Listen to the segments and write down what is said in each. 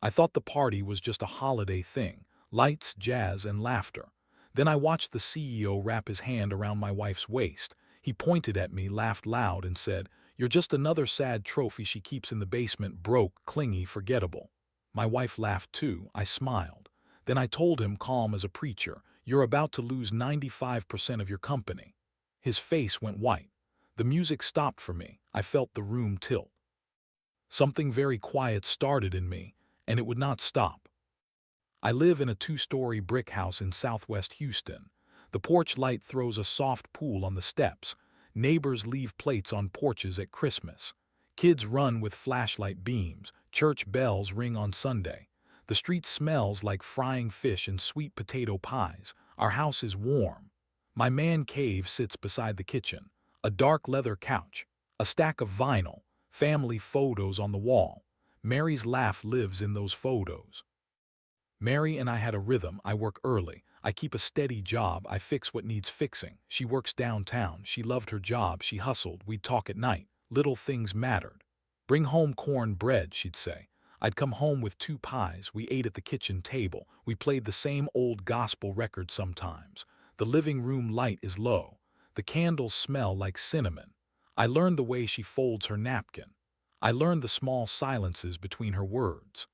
I thought the party was just a holiday thing, lights, jazz, and laughter. Then I watched the CEO wrap his hand around my wife's waist. He pointed at me, laughed loud, and said, "You're just another sad trophy she keeps in the basement, broke, clingy, forgettable." My wife laughed too. I smiled. Then I told him, calm as a preacher, "You're about to lose 95% of your company." His face went white. The music stopped for me. I felt the room tilt. Something very quiet started in me, and it would not stop. I live in a two-story brick house in southwest Houston. The porch light throws a soft pool on the steps. Neighbors leave plates on porches at Christmas. Kids run with flashlight beams. Church bells ring on Sunday. The street smells like frying fish and sweet potato pies. Our house is warm. My man cave sits beside the kitchen. A dark leather couch. A stack of vinyl. Family photos on the wall. Mary's laugh lives in those photos. Mary and I had a rhythm. I work early. I keep a steady job. I fix what needs fixing. She works downtown. She loved her job. She hustled. We'd talk at night. Little things mattered. "Bring home corn bread," she'd say. I'd come home with 2 pies. We ate at the kitchen table. We played the same old gospel record sometimes. The living room light is low. The candles smell like cinnamon. I learned the way she folds her napkin. I learned the small silences between her words.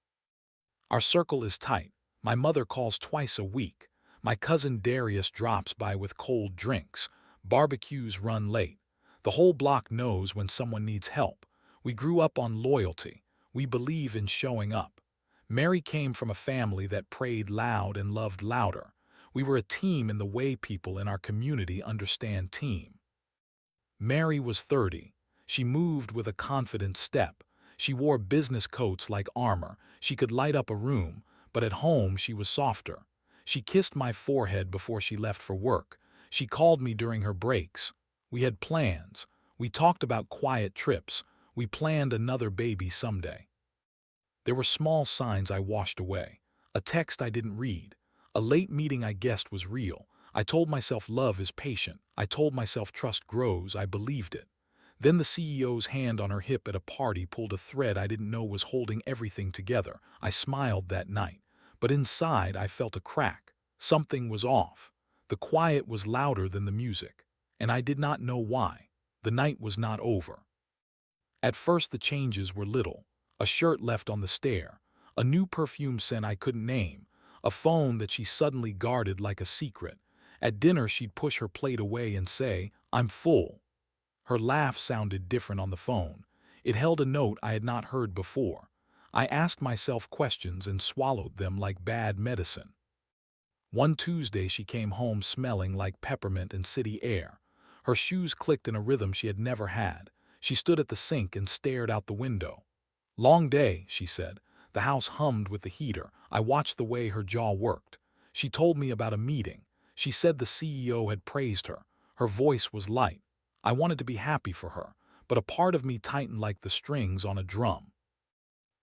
Our circle is tight. My mother calls twice a week. My cousin Darius drops by with cold drinks. Barbecues run late. The whole block knows when someone needs help. We grew up on loyalty. We believe in showing up. Mary came from a family that prayed loud and loved louder. We were a team in the way people in our community understand team. Mary was 30. She moved with a confident step. She wore business coats like armor. She could light up a room, but at home she was softer. She kissed my forehead before she left for work. She called me during her breaks. We had plans. We talked about quiet trips. We planned another baby someday. There were small signs I washed away. A text I didn't read. A late meeting I guessed was real. I told myself love is patient. I told myself trust grows. I believed it. Then the CEO's hand on her hip at a party pulled a thread I didn't know was holding everything together. I smiled that night, but inside I felt a crack. Something was off. The quiet was louder than the music, and I did not know why. The night was not over. At first the changes were little. A shirt left on the stair, a new perfume scent I couldn't name, a phone that she suddenly guarded like a secret. At dinner she'd push her plate away and say, "I'm full." Her laugh sounded different on the phone. It held a note I had not heard before. I asked myself questions and swallowed them like bad medicine. One Tuesday she came home smelling like peppermint and city air. Her shoes clicked in a rhythm she had never had. She stood at the sink and stared out the window. "Long day," she said. The house hummed with the heater. I watched the way her jaw worked. She told me about a meeting. She said the CEO had praised her. Her voice was light. I wanted to be happy for her, but a part of me tightened like the strings on a drum.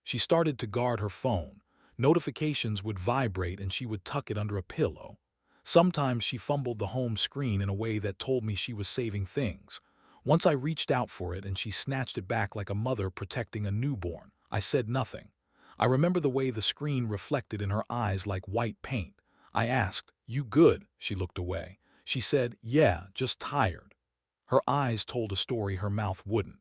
She started to guard her phone. Notifications would vibrate and she would tuck it under a pillow. Sometimes she fumbled the home screen in a way that told me she was saving things. Once I reached out for it and she snatched it back like a mother protecting a newborn. I said nothing. I remember the way the screen reflected in her eyes like white paint. I asked, "You good?" She looked away. She said, "Yeah, just tired." Her eyes told a story her mouth wouldn't.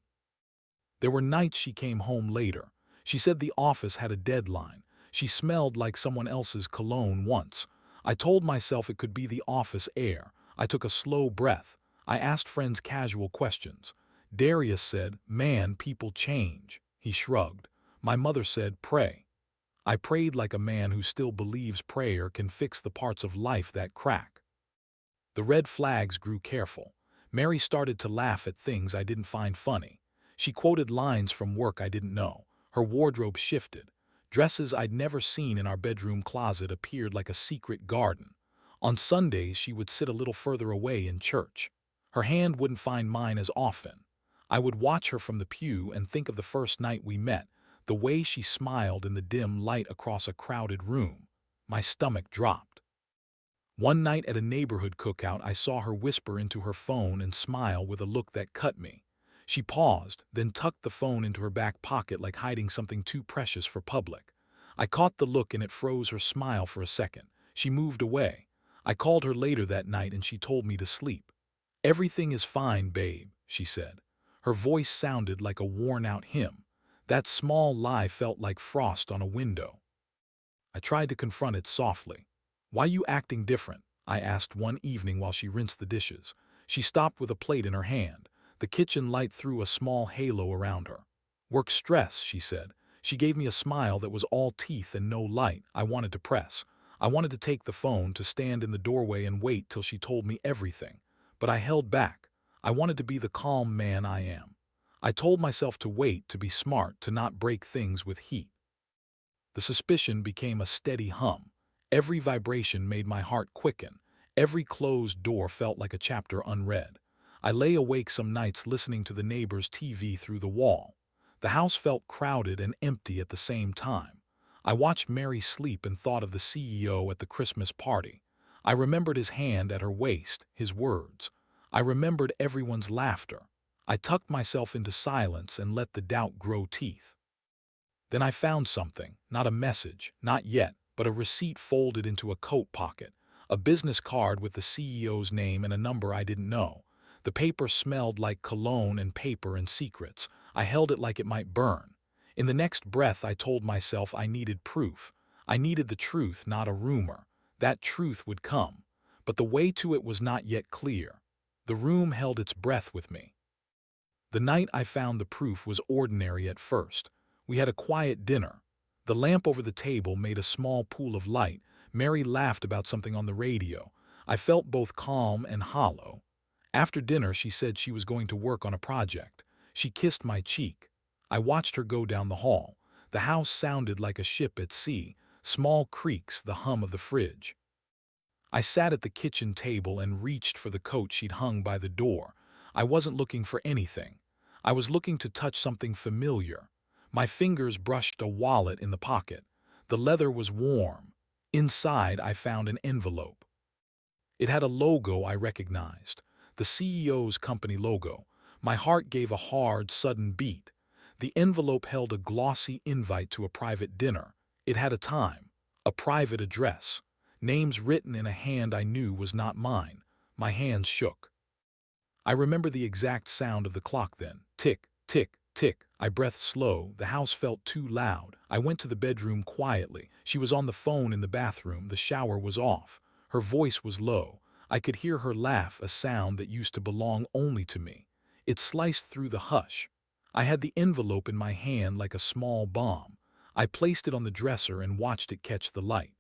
There were nights she came home later. She said the office had a deadline. She smelled like someone else's cologne once. I told myself it could be the office air. I took a slow breath. I asked friends casual questions. Darius said, "Man, people change." He shrugged. My mother said, "Pray." I prayed like a man who still believes prayer can fix the parts of life that crack. The red flags grew careful. Mary started to laugh at things I didn't find funny. She quoted lines from work I didn't know. Her wardrobe shifted. Dresses I'd never seen in our bedroom closet appeared like a secret garden. On Sundays, she would sit a little further away in church. Her hand wouldn't find mine as often. I would watch her from the pew and think of the first night we met, the way she smiled in the dim light across a crowded room. My stomach dropped. One night at a neighborhood cookout, I saw her whisper into her phone and smile with a look that cut me. She paused, then tucked the phone into her back pocket like hiding something too precious for public. I caught the look and it froze her smile for a second. She moved away. I called her later that night and she told me to sleep. "Everything is fine, babe," she said. Her voice sounded like a worn-out hymn. That small lie felt like frost on a window. I tried to confront it softly. "Why you acting different?" I asked one evening while she rinsed the dishes. She stopped with a plate in her hand. The kitchen light threw a small halo around her. "Work stress," she said. She gave me a smile that was all teeth and no light. I wanted to press. I wanted to take the phone, to stand in the doorway and wait till she told me everything. But I held back. I wanted to be the calm man I am. I told myself to wait, to be smart, to not break things with heat. The suspicion became a steady hum. Every vibration made my heart quicken. Every closed door felt like a chapter unread. I lay awake some nights listening to the neighbor's TV through the wall. The house felt crowded and empty at the same time. I watched Mary sleep and thought of the CEO at the Christmas party. I remembered his hand at her waist, his words. I remembered everyone's laughter. I tucked myself into silence and let the doubt grow teeth. Then I found something, not a message, not yet, but a receipt folded into a coat pocket, a business card with the CEO's name and a number I didn't know. The paper smelled like cologne and paper and secrets. I held it like it might burn. In the next breath, I told myself I needed proof. I needed the truth, not a rumor. That truth would come. But the way to it was not yet clear. The room held its breath with me. The night I found the proof was ordinary at first. We had a quiet dinner. The lamp over the table made a small pool of light. Mary laughed about something on the radio. I felt both calm and hollow. After dinner, she said she was going to work on a project. She kissed my cheek. I watched her go down the hall. The house sounded like a ship at sea, small creaks, the hum of the fridge. I sat at the kitchen table and reached for the coat she'd hung by the door. I wasn't looking for anything. I was looking to touch something familiar. My fingers brushed a wallet in the pocket. The leather was warm. Inside, I found an envelope. It had a logo I recognized, the CEO's company logo. My heart gave a hard, sudden beat. The envelope held a glossy invite to a private dinner. It had a time, a private address, names written in a hand I knew was not mine. My hands shook. I remember the exact sound of the clock then. Tick, tick, tick. I breathed slow. The house felt too loud. I went to the bedroom quietly. She was on the phone in the bathroom. The shower was off. Her voice was low. I could hear her laugh, a sound that used to belong only to me. It sliced through the hush. I had the envelope in my hand like a small bomb. I placed it on the dresser and watched it catch the light.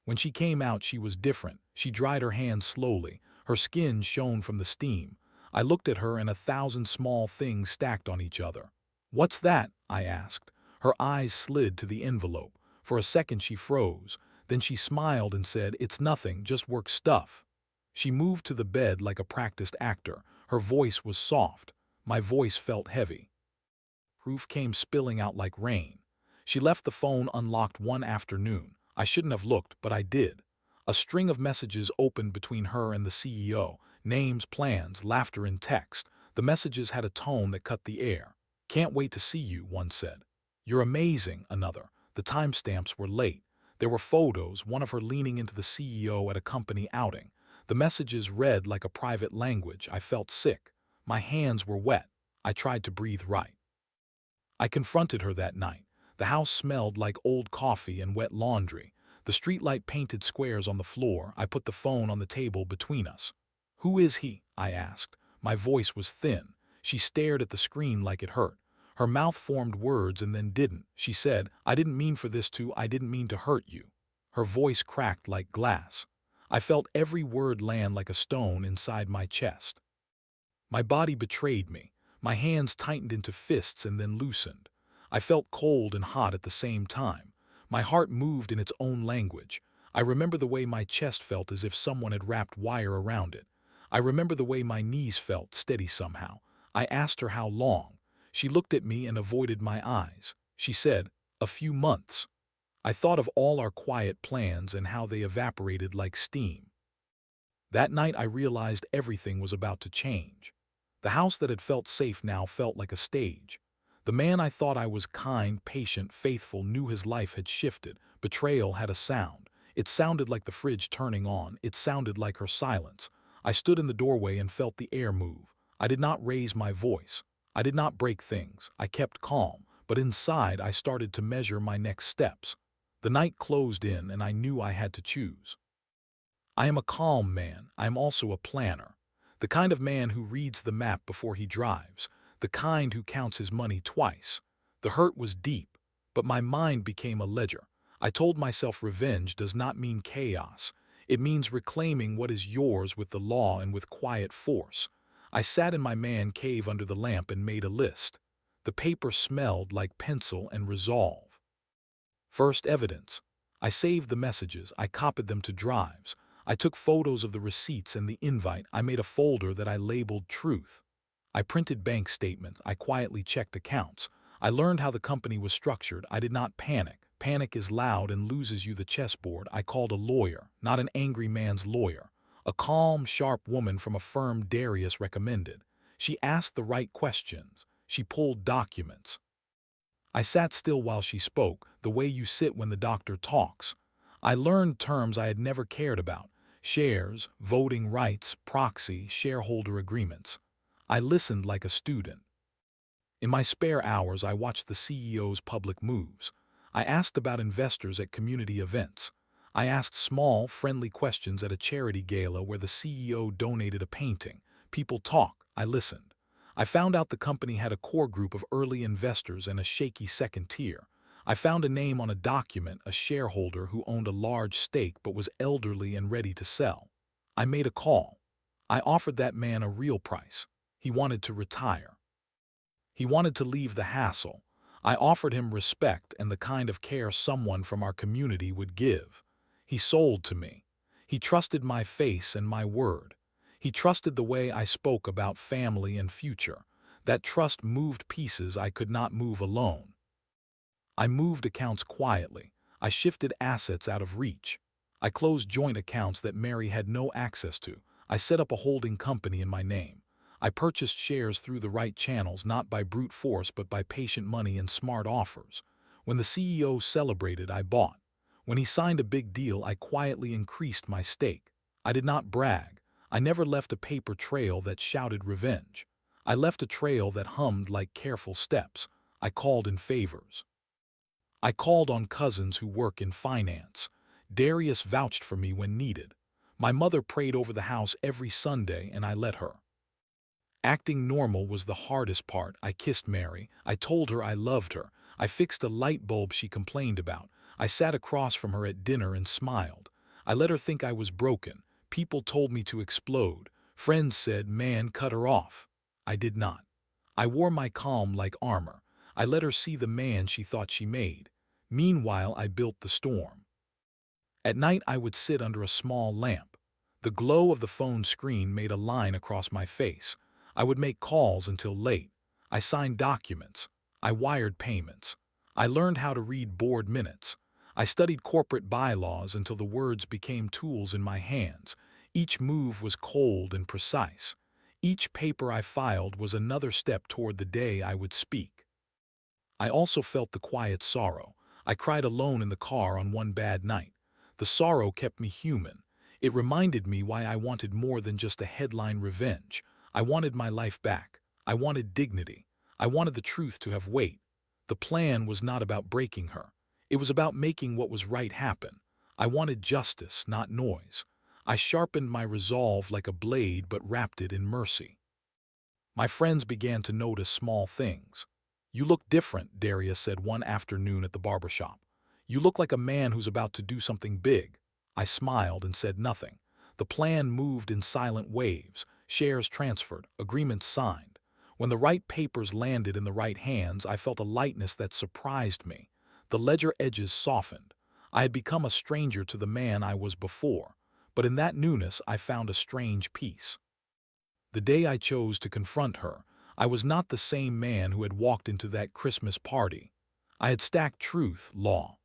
When she came out, she was different. She dried her hands slowly. Her skin shone from the steam. I looked at her and 1,000 small things stacked on each other. "What's that?" I asked. Her eyes slid to the envelope. For a second she froze. Then she smiled and said, "It's nothing, just work stuff." She moved to the bed like a practiced actor. Her voice was soft. My voice felt heavy. Proof came spilling out like rain. She left the phone unlocked one afternoon. I shouldn't have looked, but I did. A string of messages opened between her and the CEO. Names, plans, laughter in text. The messages had a tone that cut the air. "Can't wait to see you," one said. "You're amazing," another. The timestamps were late. There were photos, one of her leaning into the CEO at a company outing. The messages read like a private language. I felt sick. My hands were wet. I tried to breathe right. I confronted her that night. The house smelled like old coffee and wet laundry. The streetlight painted squares on the floor. I put the phone on the table between us. "Who is he?" I asked. My voice was thin. She stared at the screen like it hurt. Her mouth formed words and then didn't. She said, I didn't mean to hurt you." Her voice cracked like glass. I felt every word land like a stone inside my chest. My body betrayed me. My hands tightened into fists and then loosened. I felt cold and hot at the same time. My heart moved in its own language. I remember the way my chest felt, as if someone had wrapped wire around it. I remember the way my knees felt, steady somehow. I asked her how long. She looked at me and avoided my eyes. She said, "A few months." I thought of all our quiet plans and how they evaporated like steam. That night I realized everything was about to change. The house that had felt safe now felt like a stage. The man I thought I was kind, patient, faithful knew his life had shifted. Betrayal had a sound. It sounded like the fridge turning on. It sounded like her silence. I stood in the doorway and felt the air move. I did not raise my voice. I did not break things. I kept calm. But inside, I started to measure my next steps. The night closed in, and I knew I had to choose. I am a calm man. I am also a planner. The kind of man who reads the map before he drives. The kind who counts his money twice. The hurt was deep, but my mind became a ledger. I told myself revenge does not mean chaos. It means reclaiming what is yours with the law and with quiet force. I sat in my man cave under the lamp and made a list. The paper smelled like pencil and resolve. First, evidence. I saved the messages. I copied them to drives. I took photos of the receipts and the invite. I made a folder that I labeled truth. I printed bank statements. I quietly checked accounts. I learned how the company was structured. I did not panic. Panic is loud and loses you the chessboard. I called a lawyer, not an angry man's lawyer. A calm, sharp woman from a firm Darius recommended. She asked the right questions. She pulled documents. I sat still while she spoke, the way you sit when the doctor talks. I learned terms I had never cared about. Shares, voting rights, proxy, shareholder agreements. I listened like a student. In my spare hours, I watched the CEO's public moves. I asked about investors at community events. I asked small, friendly questions at a charity gala where the CEO donated a painting. People talk. I listened. I found out the company had a core group of early investors and a shaky second tier. I found a name on a document, a shareholder who owned a large stake but was elderly and ready to sell. I made a call. I offered that man a real price. He wanted to retire. He wanted to leave the hassle. I offered him respect and the kind of care someone from our community would give. He sold to me. He trusted my face and my word. He trusted the way I spoke about family and future. That trust moved pieces I could not move alone. I moved accounts quietly. I shifted assets out of reach. I closed joint accounts that Mary had no access to. I set up a holding company in my name. I purchased shares through the right channels, not by brute force but by patient money and smart offers. When the CEO celebrated, I bought. When he signed a big deal, I quietly increased my stake. I did not brag. I never left a paper trail that shouted revenge. I left a trail that hummed like careful steps. I called in favors. I called on cousins who work in finance. Darius vouched for me when needed. My mother prayed over the house every Sunday, and I let her. Acting normal was the hardest part. I kissed Mary. I told her I loved her. I fixed a light bulb she complained about. I sat across from her at dinner and smiled. I let her think I was broken. People told me to explode. Friends said, "Man, cut her off." I did not. I wore my calm like armor. I let her see the man she thought she made. Meanwhile, I built the storm. At night, I would sit under a small lamp. The glow of the phone screen made a line across my face. I would make calls until late. I signed documents. I wired payments. I learned how to read board minutes. I studied corporate bylaws until the words became tools in my hands. Each move was cold and precise. Each paper I filed was another step toward the day I would speak. I also felt the quiet sorrow. I cried alone in the car on one bad night. The sorrow kept me human. It reminded me why I wanted more than just a headline revenge. I wanted my life back. I wanted dignity. I wanted the truth to have weight. The plan was not about breaking her. It was about making what was right happen. I wanted justice, not noise. I sharpened my resolve like a blade but wrapped it in mercy. My friends began to notice small things. "You look different," Darius said one afternoon at the barbershop. "You look like a man who's about to do something big." I smiled and said nothing. The plan moved in silent waves, shares transferred, agreements signed. When the right papers landed in the right hands, I felt a lightness that surprised me. The ledger edges softened. I had become a stranger to the man I was before, but in that newness I found a strange peace. The day I chose to confront her, I was not the same man who had walked into that Christmas party. I had stacked truth, law,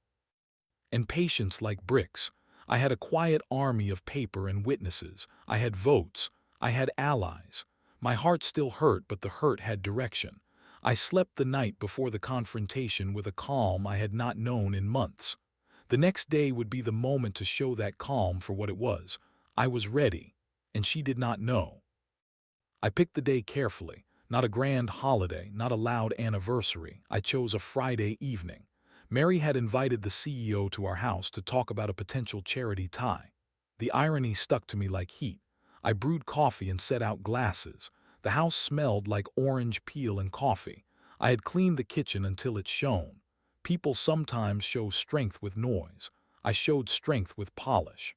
and patience like bricks. I had a quiet army of paper and witnesses. I had votes. I had allies. My heart still hurt, but the hurt had direction. I slept the night before the confrontation with a calm I had not known in months. The next day would be the moment to show that calm for what it was. I was ready, and she did not know. I picked the day carefully, not a grand holiday, not a loud anniversary. I chose a Friday evening. Mary had invited the CEO to our house to talk about a potential charity tie. The irony stuck to me like heat. I brewed coffee and set out glasses. The house smelled like orange peel and coffee. I had cleaned the kitchen until it shone. People sometimes show strength with noise. I showed strength with polish.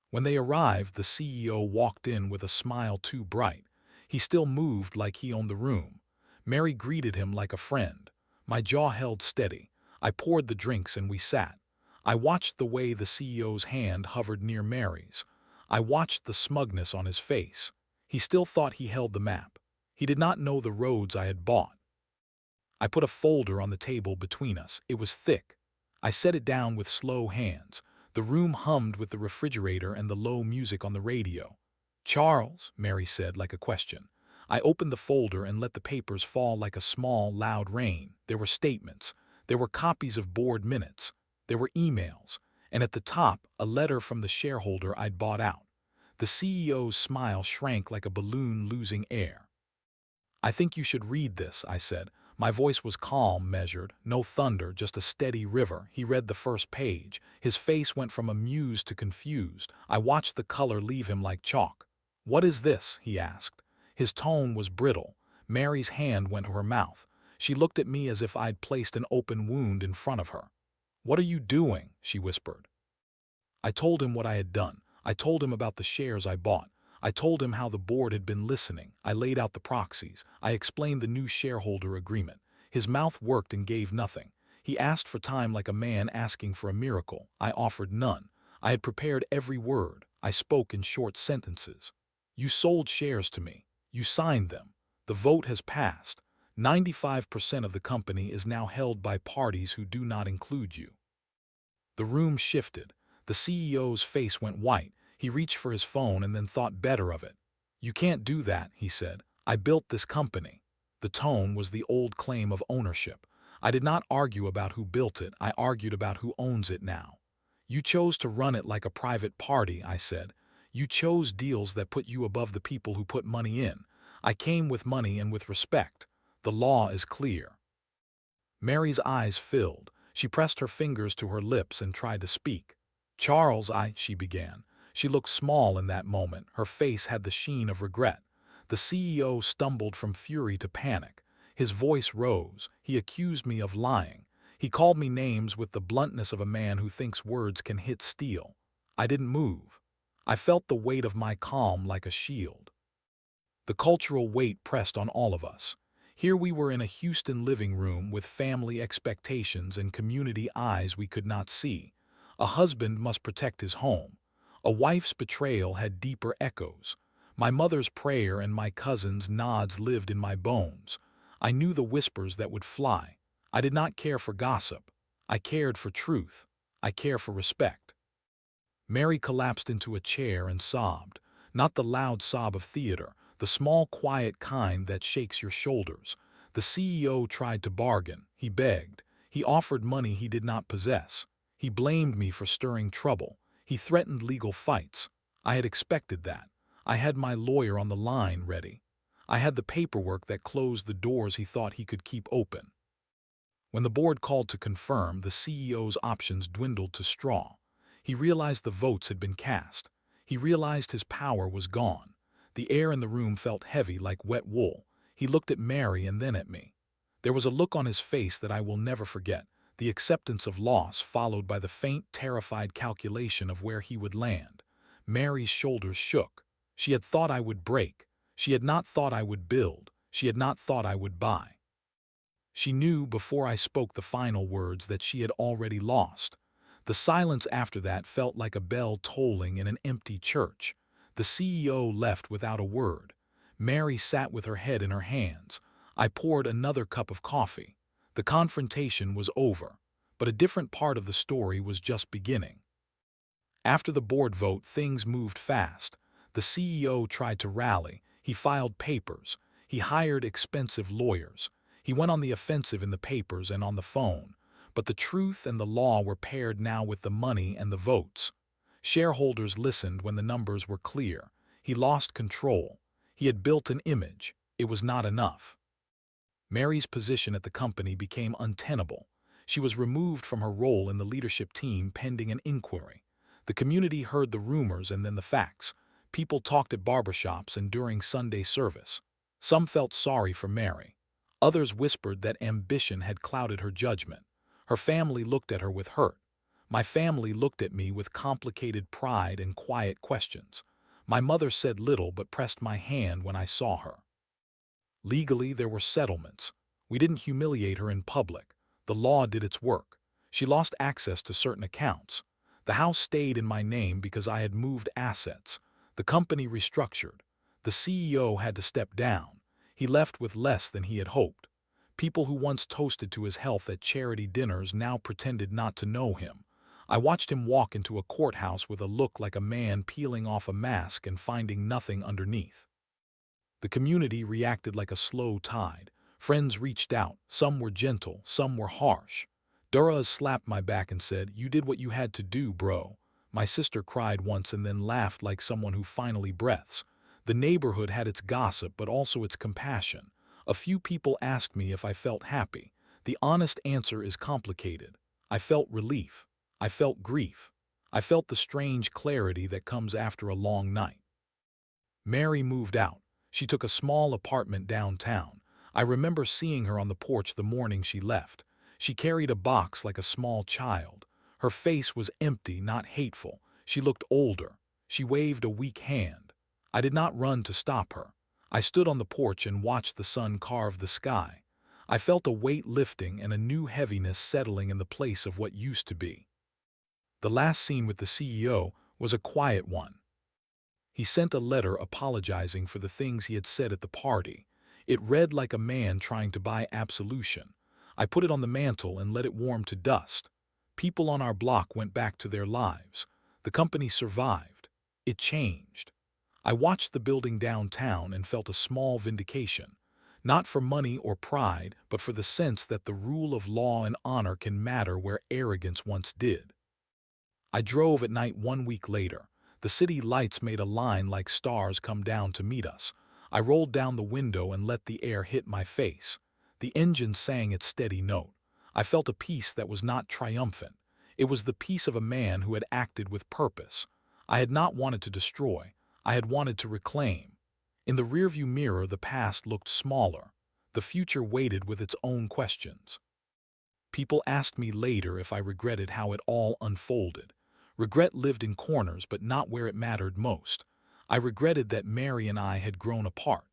When they arrived, the CEO walked in with a smile too bright. He still moved like he owned the room. Mary greeted him like a friend. My jaw held steady. I poured the drinks and we sat. I watched the way the CEO's hand hovered near Mary's. I watched the smugness on his face. He still thought he held the map. He did not know the roads I had bought. I put a folder on the table between us. It was thick. I set it down with slow hands. The room hummed with the refrigerator and the low music on the radio. "Charles," Mary said like a question. I opened the folder and let the papers fall like a small, loud rain. There were statements. There were copies of board minutes. There were emails. And at the top, a letter from the shareholder I'd bought out. The CEO's smile shrank like a balloon losing air. "I think you should read this," I said. My voice was calm, measured, no thunder, just a steady river. He read the first page. His face went from amused to confused. I watched the color leave him like chalk. "What is this?" he asked. His tone was brittle. Mary's hand went to her mouth. She looked at me as if I'd placed an open wound in front of her. "What are you doing?" she whispered. I told him what I had done. I told him about the shares I bought. I told him how the board had been listening. I laid out the proxies. I explained the new shareholder agreement. His mouth worked and gave nothing. He asked for time like a man asking for a miracle. I offered none. I had prepared every word. I spoke in short sentences. "You sold shares to me. You signed them. The vote has passed. 95% of the company is now held by parties who do not include you." The room shifted. The CEO's face went white. He reached for his phone and then thought better of it. "You can't do that," he said. "I built this company." The tone was the old claim of ownership. I did not argue about who built it. I argued about who owns it now. "You chose to run it like a private party," I said. "You chose deals that put you above the people who put money in. I came with money and with respect. The law is clear." Mary's eyes filled. She pressed her fingers to her lips and tried to speak. "Charles, she began. She looked small in that moment. Her face had the sheen of regret. The CEO stumbled from fury to panic. His voice rose. He accused me of lying. He called me names with the bluntness of a man who thinks words can hit steel. I didn't move. I felt the weight of my calm like a shield. The cultural weight pressed on all of us. Here we were in a Houston living room with family expectations and community eyes we could not see. A husband must protect his home. A wife's betrayal had deeper echoes. My mother's prayer and my cousin's nods lived in my bones. I knew the whispers that would fly. I did not care for gossip. I cared for truth. I cared for respect. Mary collapsed into a chair and sobbed. Not the loud sob of theater, the small quiet kind that shakes your shoulders. The CEO tried to bargain. He begged. He offered money he did not possess. He blamed me for stirring trouble. He threatened legal fights. I had expected that. I had my lawyer on the line ready. I had the paperwork that closed the doors he thought he could keep open. When the board called to confirm, the CEO's options dwindled to straw. He realized the votes had been cast. He realized his power was gone. The air in the room felt heavy like wet wool. He looked at Mary and then at me. There was a look on his face that I will never forget, the acceptance of loss followed by the faint, terrified calculation of where he would land. Mary's shoulders shook. She had thought I would break. She had not thought I would build. She had not thought I would buy. She knew before I spoke the final words that she had already lost. The silence after that felt like a bell tolling in an empty church. The CEO left without a word. Mary sat with her head in her hands. I poured another cup of coffee. The confrontation was over, but a different part of the story was just beginning. After the board vote, things moved fast. The CEO tried to rally. He filed papers. He hired expensive lawyers. He went on the offensive in the papers and on the phone, but the truth and the law were paired now with the money and the votes. Shareholders listened when the numbers were clear. He lost control. He had built an image. It was not enough. Mary's position at the company became untenable. She was removed from her role in the leadership team pending an inquiry. The community heard the rumors and then the facts. People talked at barbershops and during Sunday service. Some felt sorry for Mary. Others whispered that ambition had clouded her judgment. Her family looked at her with hurt. My family looked at me with complicated pride and quiet questions. My mother said little but pressed my hand when I saw her. Legally, there were settlements. We didn't humiliate her in public. The law did its work. She lost access to certain accounts. The house stayed in my name because I had moved assets. The company restructured. The CEO had to step down. He left with less than he had hoped. People who once toasted to his health at charity dinners now pretended not to know him. I watched him walk into a courthouse with a look like a man peeling off a mask and finding nothing underneath. The community reacted like a slow tide. Friends reached out. Some were gentle, some were harsh. Dura slapped my back and said, "You did what you had to do, bro." My sister cried once and then laughed like someone who finally breathes. The neighborhood had its gossip but also its compassion. A few people asked me if I felt happy. The honest answer is complicated. I felt relief. I felt grief. I felt the strange clarity that comes after a long night. Mary moved out. She took a small apartment downtown. I remember seeing her on the porch the morning she left. She carried a box like a small child. Her face was empty, not hateful. She looked older. She waved a weak hand. I did not run to stop her. I stood on the porch and watched the sun carve the sky. I felt a weight lifting and a new heaviness settling in the place of what used to be. The last scene with the CEO was a quiet one. He sent a letter apologizing for the things he had said at the party. It read like a man trying to buy absolution. I put it on the mantle and let it warm to dust. People on our block went back to their lives. The company survived. It changed. I watched the building downtown and felt a small vindication. Not for money or pride, but for the sense that the rule of law and honor can matter where arrogance once did. I drove at night 1 week later. The city lights made a line like stars come down to meet us. I rolled down the window and let the air hit my face. The engine sang its steady note. I felt a peace that was not triumphant. It was the peace of a man who had acted with purpose. I had not wanted to destroy. I had wanted to reclaim. In the rearview mirror, the past looked smaller. The future waited with its own questions. People asked me later if I regretted how it all unfolded. Regret lived in corners, but not where it mattered most. I regretted that Mary and I had grown apart.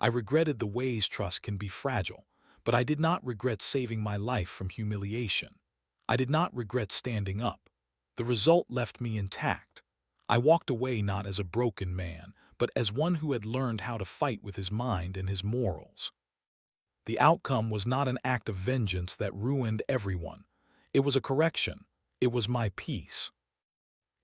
I regretted the ways trust can be fragile, but I did not regret saving my life from humiliation. I did not regret standing up. The result left me intact. I walked away not as a broken man, but as one who had learned how to fight with his mind and his morals. The outcome was not an act of vengeance that ruined everyone. It was a correction. It was my peace.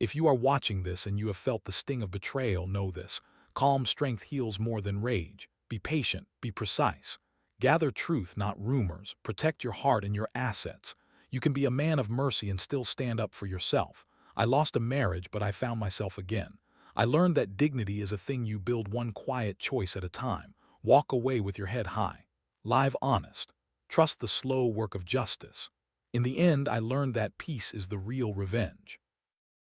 If you are watching this and you have felt the sting of betrayal, know this. Calm strength heals more than rage. Be patient, be precise. Gather truth, not rumors. Protect your heart and your assets. You can be a man of mercy and still stand up for yourself. I lost a marriage, but I found myself again. I learned that dignity is a thing you build one quiet choice at a time. Walk away with your head high. Live honest. Trust the slow work of justice. In the end, I learned that peace is the real revenge.